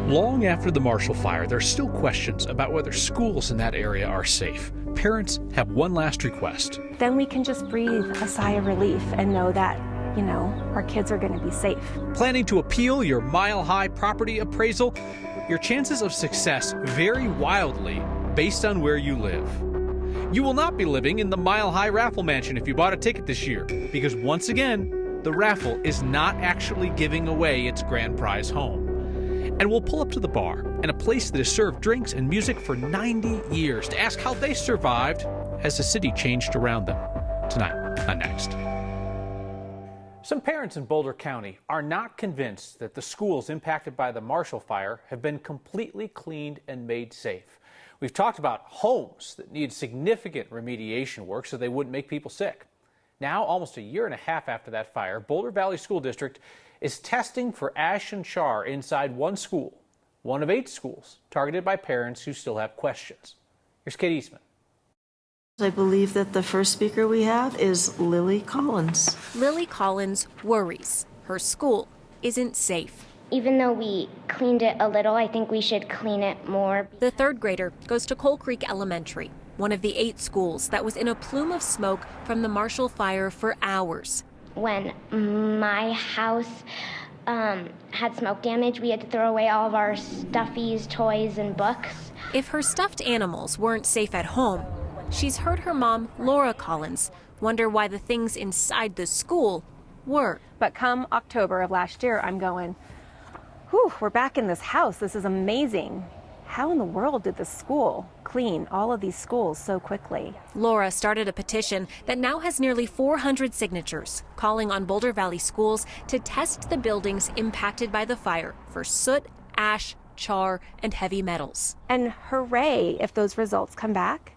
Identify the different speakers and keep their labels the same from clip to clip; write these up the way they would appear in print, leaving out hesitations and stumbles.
Speaker 1: Long after the Marshall Fire, there's still questions about whether schools in that area are safe. Parents have one last request.
Speaker 2: Then we can just breathe a sigh of relief and know that, our kids are going to be safe.
Speaker 1: Planning to appeal your Mile High property appraisal? Your chances of success vary wildly based on where you live. You will not be living in the Mile High Raffle mansion if you bought a ticket this year, because once again, the raffle is not actually giving away its grand prize home. And we'll pull up to the bar and a place that has served drinks and music for 90 years to ask how they survived as the city changed around them. Tonight on Next. Some parents in Boulder County are not convinced that the schools impacted by the Marshall Fire have been completely cleaned and made safe. We've talked about homes that need significant remediation work so they wouldn't make people sick. Now, almost a year and a half after that fire, Boulder Valley School District is testing for ash and char inside one school, one of 8 schools, targeted by parents who still have questions. Here's Kate Eastman.
Speaker 3: I believe that the first speaker we have is Lily Collins.
Speaker 4: Lily Collins worries her school isn't safe.
Speaker 5: Even though we cleaned it a little, I think we should clean it more.
Speaker 4: The 3rd grader goes to Coal Creek Elementary, one of the 8 schools that was in a plume of smoke from the Marshall Fire for hours.
Speaker 5: When my house had smoke damage, we had to throw away all of our stuffies, toys, and books.
Speaker 4: If her stuffed animals weren't safe at home, she's heard her mom, Laura Collins, wonder why the things inside the school were.
Speaker 2: But come October of last year, I'm going, whew, we're back in this house. This is amazing. How in the world did the school clean all of these schools so quickly?
Speaker 4: Laura started a petition that now has nearly 400 signatures, calling on Boulder Valley schools to test the buildings impacted by the fire for soot, ash, char, and heavy metals.
Speaker 2: And hooray if those results come back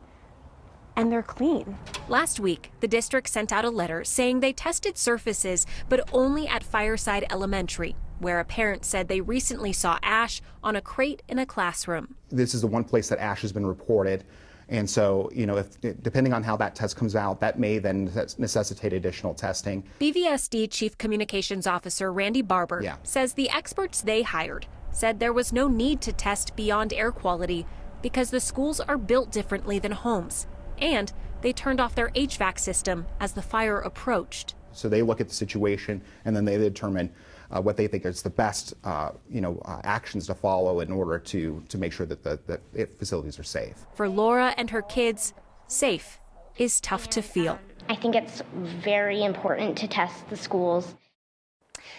Speaker 2: and they're clean.
Speaker 4: Last week, the district sent out a letter saying they tested surfaces, but only at Fireside Elementary, where a parent said they recently saw ash on a crate in a classroom.
Speaker 6: This is the one place that ash has been reported. And so, if depending on how that test comes out, that may then necessitate additional testing.
Speaker 4: BVSD Chief Communications Officer Randy Barber says the experts they hired said there was no need to test beyond air quality because the schools are built differently than homes. And they turned off their HVAC system as the fire approached.
Speaker 6: So they look at the situation and then they determine what they think is the best, actions to follow in order to make sure that the facilities are safe.
Speaker 4: For Laura and her kids, safe is tough to feel.
Speaker 5: I think it's very important to test the schools.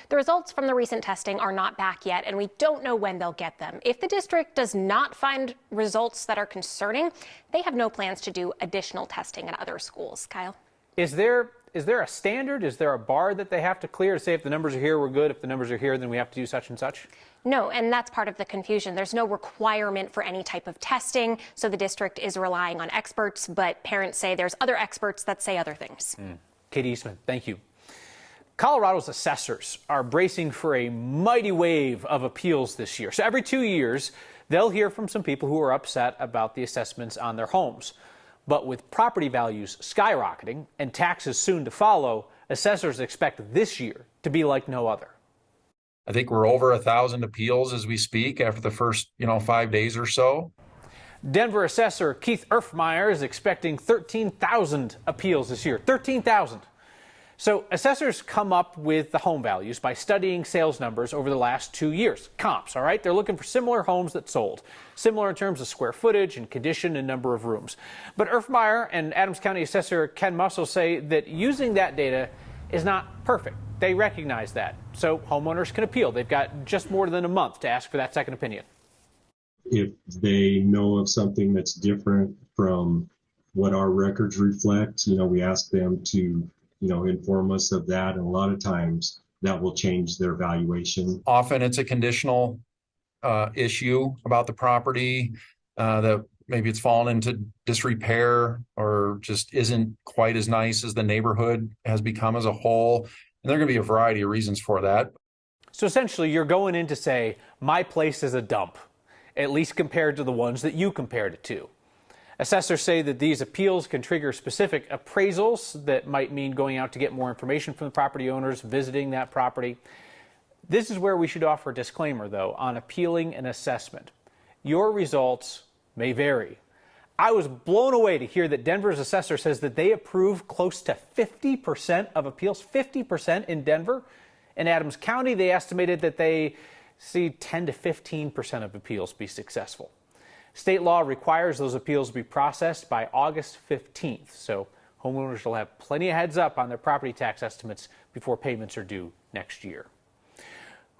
Speaker 7: The results from the recent testing are not back yet, and we don't know when they'll get them. If the district does not find results that are concerning, they have no plans to do additional testing at other schools. Kyle?
Speaker 1: Is there a standard? Is there a bar that they have to clear to say if the numbers are here, we're good? If the numbers are here, then we have to do such and such?
Speaker 7: No, and that's part of the confusion. There's no requirement for any type of testing, so the district is relying on experts, but parents say there's other experts that say other things.
Speaker 1: Kate Eastman, thank you. Colorado's assessors are bracing for a mighty wave of appeals this year. So every 2 years, they'll hear from some people who are upset about the assessments on their homes. But with property values skyrocketing and taxes soon to follow, assessors expect this year to be like no other.
Speaker 8: I think we're over 1,000 appeals as we speak after the first, 5 days or so.
Speaker 1: Denver assessor Keith Erfmeyer is expecting 13,000 appeals this year. 13,000. So assessors come up with the home values by studying sales numbers over the last 2 years. Comps, all right? They're looking for similar homes that sold, similar in terms of square footage and condition and number of rooms. But Erfmeyer and Adams County Assessor Ken Mussel say that using that data is not perfect. They recognize that. So homeowners can appeal. They've got just more than a month to ask for that second opinion.
Speaker 9: If they know of something that's different from what our records reflect, we ask them to inform us of that. And a lot of times that will change their valuation.
Speaker 8: Often it's a conditional issue about the property that maybe it's fallen into disrepair or just isn't quite as nice as the neighborhood has become as a whole. And there are going to be a variety of reasons for that.
Speaker 1: So essentially you're going in to say, my place is a dump, at least compared to the ones that you compared it to. Assessors say that these appeals can trigger specific appraisals that might mean going out to get more information from the property owners, visiting that property. This is where we should offer a disclaimer, though, on appealing an assessment. Your results may vary. I was blown away to hear that Denver's assessor says that they approve close to 50% of appeals, 50% in Denver. In Adams County, they estimated that they see 10 to 15% of appeals be successful. State law requires those appeals to be processed by August 15th, so homeowners will have plenty of heads up on their property tax estimates before payments are due next year.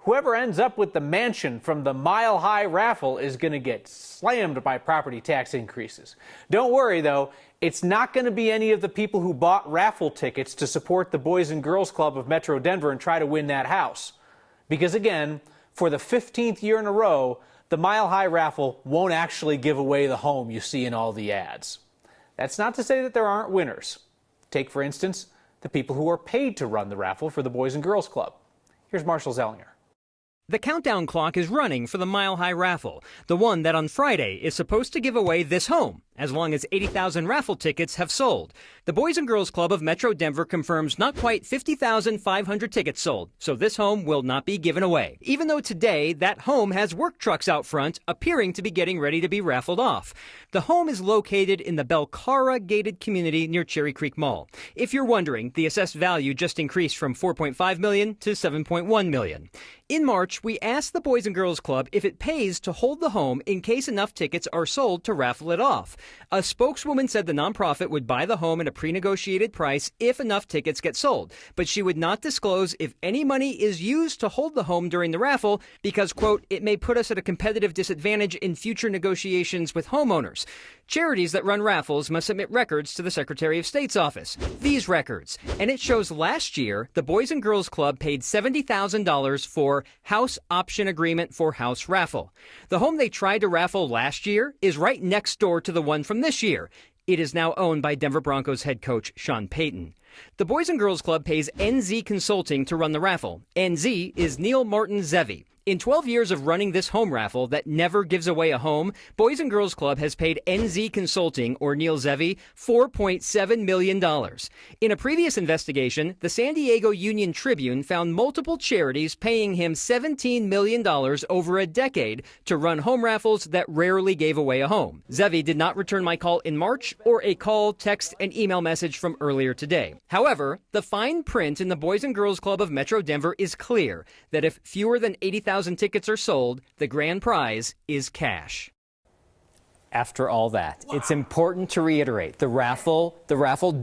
Speaker 1: Whoever ends up with the mansion from the Mile High Raffle is going to get slammed by property tax increases. Don't worry, though, it's not going to be any of the people who bought raffle tickets to support the Boys and Girls Club of Metro Denver and try to win that house. Because again, for the 15th year in a row, the Mile High Raffle won't actually give away the home you see in all the ads. That's not to say that there aren't winners. Take, for instance, the people who are paid to run the raffle for the Boys and Girls Club. Here's Marshall Zellinger.
Speaker 10: The countdown clock is running for the Mile High Raffle, the one that on Friday is supposed to give away this home, as long as 80,000 raffle tickets have sold. The Boys and Girls Club of Metro Denver confirms not quite 50,500 tickets sold, so this home will not be given away. Even though today that home has work trucks out front, appearing to be getting ready to be raffled off. The home is located in the Belcara gated community near Cherry Creek Mall. If you're wondering, the assessed value just increased from $4.5 million to $7.1 million. In March, we asked the Boys and Girls Club if it pays to hold the home in case enough tickets are sold to raffle it off. A spokeswoman said the nonprofit would buy the home at a pre-negotiated price if enough tickets get sold, but she would not disclose if any money is used to hold the home during the raffle because, quote, it may put us at a competitive disadvantage in future negotiations with homeowners. Charities that run raffles must submit records to the Secretary of State's office. These records. And it shows last year, the Boys and Girls Club paid $70,000 for house option agreement for house raffle. The home they tried to raffle last year is right next door to the one from this year. It is now owned by Denver Broncos head coach Sean Payton. The Boys and Girls Club pays NZ Consulting to run the raffle. NZ is Neil Martin Zevi. In 12 years of running this home raffle that never gives away a home, Boys and Girls Club has paid NZ Consulting, or Neil Zevi, $4.7 million. In a previous investigation, the San Diego Union Tribune found multiple charities paying him $17 million over a decade to run home raffles that rarely gave away a home. Zevi did not return my call in March or a call, text, and email message from earlier today. However, the fine print in the Boys and Girls Club of Metro Denver is clear that if fewer than 80,000 tickets are sold, the grand prize is cash. After all that, it's important to reiterate the raffle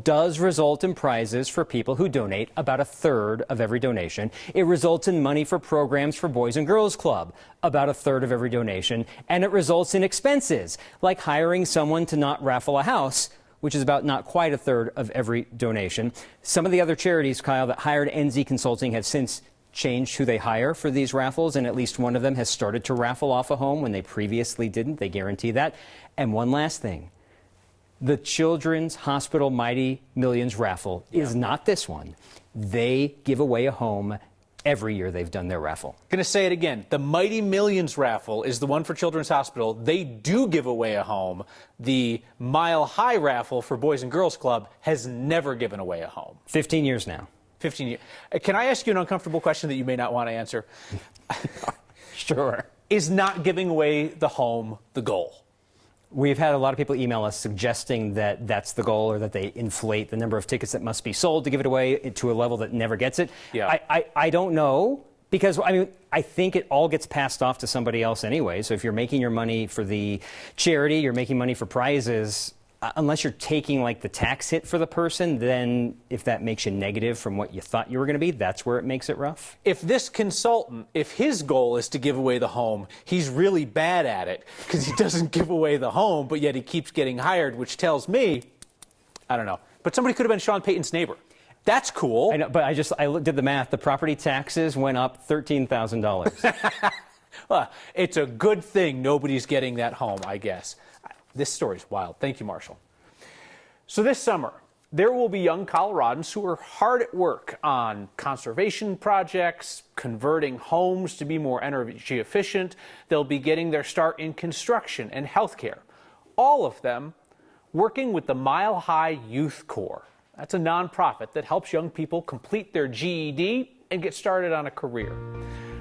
Speaker 10: does result in prizes for people who donate, about a third of every donation. It results in money for programs for Boys and Girls Club, about a third of every donation. And it results in expenses, like hiring someone to not raffle a house, which is about not quite a third of every donation. Some of the other charities, Kyle, that hired NZ Consulting have since changed who they hire for these raffles, and at least one of them has started to raffle off a home when they previously didn't. They guarantee that. And one last thing. The Children's Hospital Mighty Millions raffle is not this one. They give away a home every year they've done their raffle.
Speaker 1: Going to say it again. The Mighty Millions raffle is the one for Children's Hospital. They do give away a home. The Mile High raffle for Boys and Girls Club has never given away a home.
Speaker 10: 15 years now.
Speaker 1: 15 years. Can I ask you an uncomfortable question that you may not want to answer?
Speaker 10: Sure.
Speaker 1: Is not giving away the home the goal?
Speaker 10: We've had a lot of people email us suggesting that that's the goal, or that they inflate the number of tickets that must be sold to give it away to a level that never gets it.
Speaker 1: Yeah.
Speaker 10: I don't know, because I think it all gets passed off to somebody else anyway. So if you're making your money for the charity, you're making money for prizes. Unless you're taking like the tax hit for the person, then if that makes you negative from what you thought you were going to be, that's where it makes it rough.
Speaker 1: If this consultant, if his goal is to give away the home, he's really bad at it because he doesn't give away the home, but yet he keeps getting hired, which tells me, I don't know. But somebody could have been Sean Payton's neighbor. That's cool.
Speaker 10: I know, but I did the math. The property taxes went up $13,000.
Speaker 1: Well, it's a good thing nobody's getting that home, I guess. This story's wild. Thank you, Marshall. So this summer, there will be young Coloradans who are hard at work on conservation projects, converting homes to be more energy efficient. They'll be getting their start in construction and healthcare. All of them working with the Mile High Youth Corps. That's a nonprofit that helps young people complete their GED and get started on a career.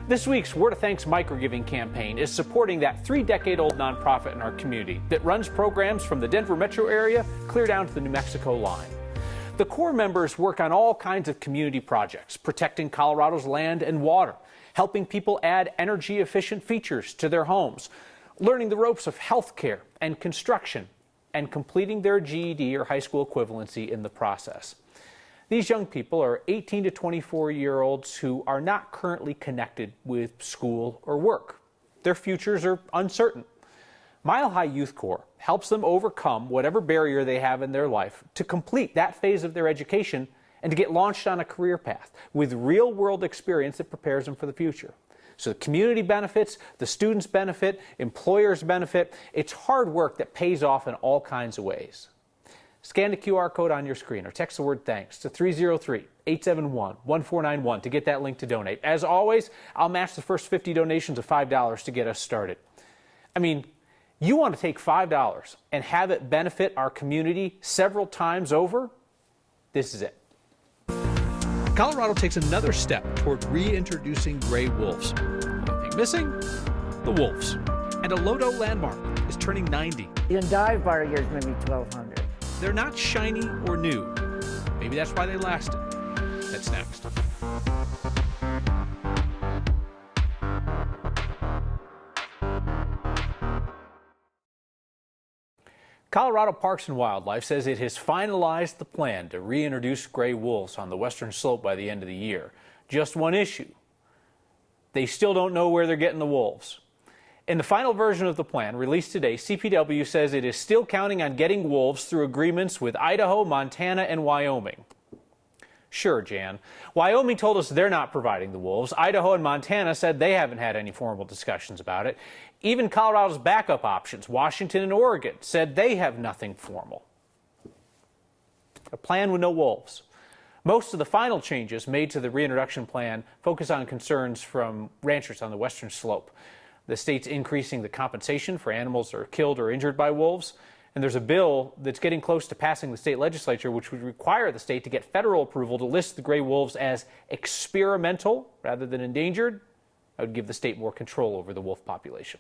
Speaker 1: This week's Word of Thanks microgiving campaign is supporting that 3-decade-old nonprofit in our community that runs programs from the Denver metro area clear down to the New Mexico line. The core members work on all kinds of community projects, protecting Colorado's land and water, helping people add energy-efficient features to their homes, learning the ropes of healthcare and construction, and completing their GED or high school equivalency in the process. These young people are 18 to 24-year-olds who are not currently connected with school or work. Their futures are uncertain. Mile High Youth Corps helps them overcome whatever barrier they have in their life to complete that phase of their education and to get launched on a career path with real-world experience that prepares them for the future. So the community benefits, the students benefit, employers benefit. It's hard work that pays off in all kinds of ways. Scan the QR code on your screen or text the word thanks to 303-871-1491 to get that link to donate. As always, I'll match the first 50 donations of $5 to get us started. I mean, you want to take $5 and have it benefit our community several times over? This is it. Colorado takes another step toward reintroducing gray wolves. One thing missing, the wolves. And a Lodo landmark is turning 90.
Speaker 11: The dive bar years maybe 1,200.
Speaker 1: They're not shiny or new. Maybe that's why they lasted. That's next. Colorado Parks and Wildlife says it has finalized the plan to reintroduce gray wolves on the western slope by the end of the year. Just one issue. They still don't know where they're getting the wolves. In the final version of the plan, released today, CPW says it is still counting on getting wolves through agreements with Idaho, Montana, and Wyoming. Sure, Jan. Wyoming told us they're not providing the wolves. Idaho and Montana said they haven't had any formal discussions about it. Even Colorado's backup options, Washington and Oregon, said they have nothing formal. A plan with no wolves. Most of the final changes made to the reintroduction plan focus on concerns from ranchers on the western slope. The state's increasing the compensation for animals that are killed or injured by wolves. And there's a bill that's getting close to passing the state legislature, which would require the state to get federal approval to list the gray wolves as experimental rather than endangered. That would give the state more control over the wolf population.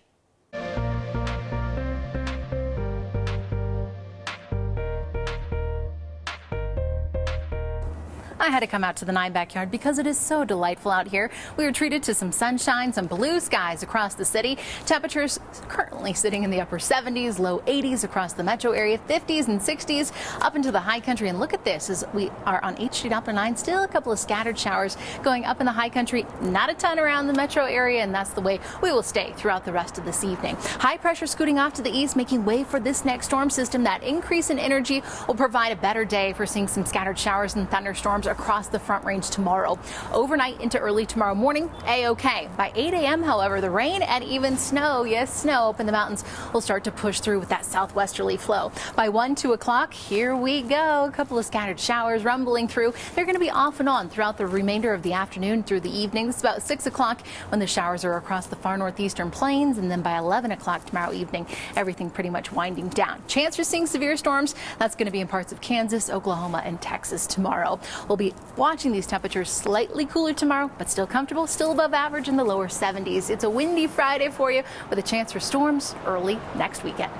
Speaker 12: I had to come out to the 9 backyard because it is so delightful out here. We were treated to some sunshine, some blue skies across the city. Temperatures currently sitting in the upper 70s, low 80s across the metro area, 50s and 60s up into the high country. And look at this as we are on 8th Street Upper 9, still a couple of scattered showers going up in the high country. Not a ton around the metro area, and that's the way we will stay throughout the rest of this evening. High pressure scooting off to the east, making way for this next storm system. That increase in energy will provide a better day for seeing some scattered showers and thunderstorms across the Front Range tomorrow. Overnight into early tomorrow morning, A-OK. By 8 a.m., however, the rain and even snow, yes, snow up in the mountains will start to push through with that southwesterly flow. By 1, 2 o'clock, here we go. A couple of scattered showers rumbling through. They're going to be off and on throughout the remainder of the afternoon through the evening. It's about 6 o'clock when the showers are across the far northeastern plains, and then by 11 o'clock tomorrow evening, everything pretty much winding down. Chance for seeing severe storms, that's going to be in parts of Kansas, Oklahoma, and Texas tomorrow. We'll be watching these temperatures slightly cooler tomorrow, but still comfortable, still above average in the lower 70s. It's a windy Friday for you with a chance for storms early next weekend.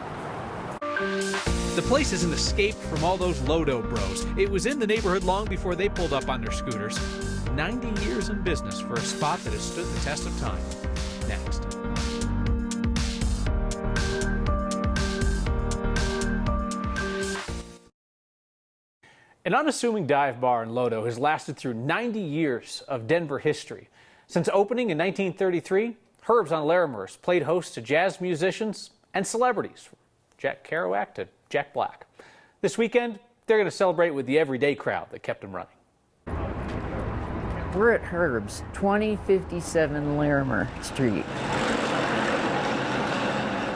Speaker 1: The place is an escape from all those Lodo bros. It was in the neighborhood long before they pulled up on their scooters. 90 years in business for a spot that has stood the test of time. Next. An unassuming dive bar in Lodo has lasted through 90 years of Denver history. Since opening in 1933, Herb's on Larimer's played host to jazz musicians and celebrities, from Jack Kerouac to Jack Black. This weekend, they're going to celebrate with the everyday crowd that kept them running.
Speaker 11: We're at Herb's, 2057 Larimer Street.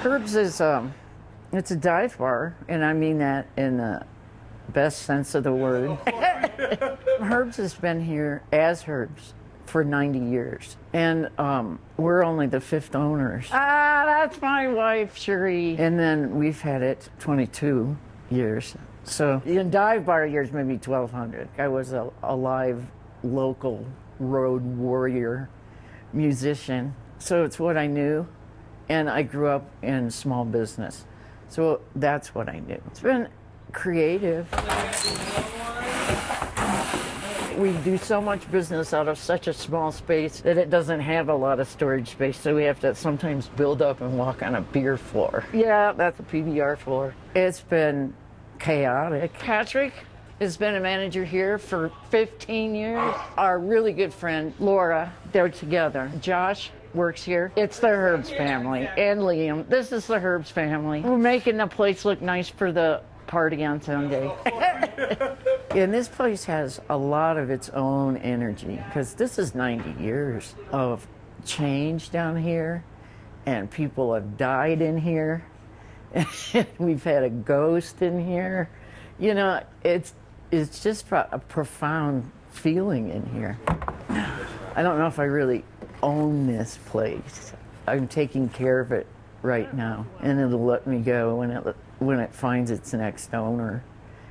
Speaker 11: Herb's is it's a dive bar, and I mean that in the best sense of the word. Herb's has been here as Herb's for 90 years, and we're only the 5th owners. That's my wife, Cherie. And then we've had it 22 years. So the dive bar years maybe 1,200. I was a live local road warrior musician, so it's what I knew. And I grew up in small business, so that's what I knew. It's been creative. We do so much business out of such a small space that it doesn't have a lot of storage space, so we have to sometimes build up and walk on a beer floor. Yeah, that's a PBR floor. It's been chaotic. Patrick has been a manager here for 15 years. Our really good friend, Laura, they're together. Josh works here. It's the Herbs family, and Liam. This is the Herbs family. We're making the place look nice for the party on Sunday. And this place has a lot of its own energy, because this is 90 years of change down here, and people have died in here. We've had a ghost in here. You know, it's just a profound feeling in here. I don't know if I really own this place. I'm taking care of it right now, and it'll let me go when it finds its next owner,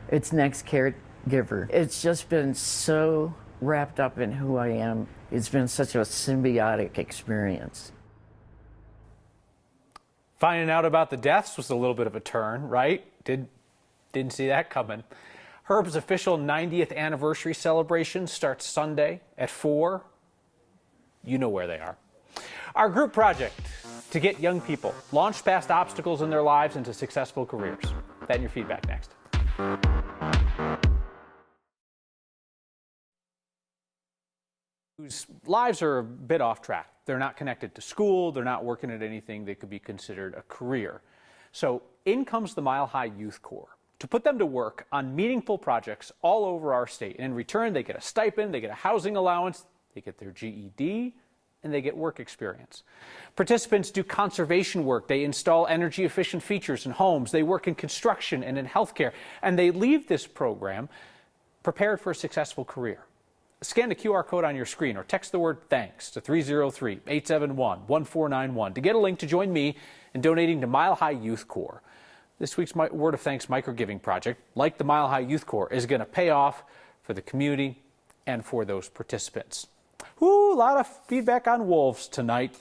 Speaker 11: its next caregiver. It's just been so wrapped up in who I am. It's been such a symbiotic experience.
Speaker 1: Finding out about the deaths was a little bit of a turn, right? Didn't see that coming. Herb's official 90th anniversary celebration starts Sunday at 4. You know where they are. Our group project to get young people launched past obstacles in their lives into successful careers. That and your feedback next. Whose lives are a bit off track. They're not connected to school, they're not working at anything that could be considered a career. So in comes the Mile High Youth Corps to put them to work on meaningful projects all over our state. And in return, they get a stipend, they get a housing allowance, they get their GED, and they get work experience. Participants do conservation work. They install energy efficient features in homes. They work in construction and in healthcare. And they leave this program prepared for a successful career. Scan the QR code on your screen or text the word thanks to 303-871-1491 to get a link to join me in donating to Mile High Youth Corps. This week's Word of Thanks microgiving project, like the Mile High Youth Corps, is going to pay off for the community and for those participants. Ooh, a lot of feedback on wolves tonight.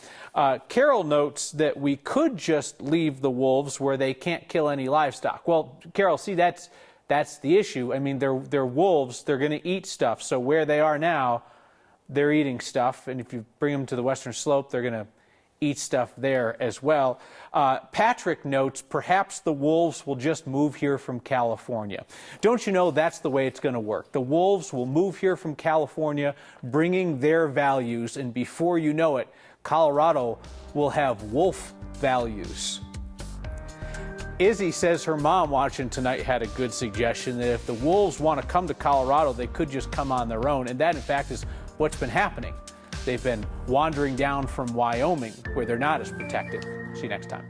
Speaker 1: Carol notes that we could just leave the wolves where they can't kill any livestock. Well, Carol, see, that's the issue. I mean, they're wolves. They're going to eat stuff. So where they are now, they're eating stuff. And if you bring them to the Western Slope, they're going to eat stuff there as well. Patrick notes perhaps the wolves will just move here from California. Don't you know that's the way it's going to work? The wolves will move here from California, bringing their values, and before you know it, Colorado will have wolf values. Izzy says her mom watching tonight had a good suggestion that if the wolves want to come to Colorado, they could just come on their own, and that in fact is what's been happening. They've been wandering down from Wyoming, where they're not as protected. See you next time.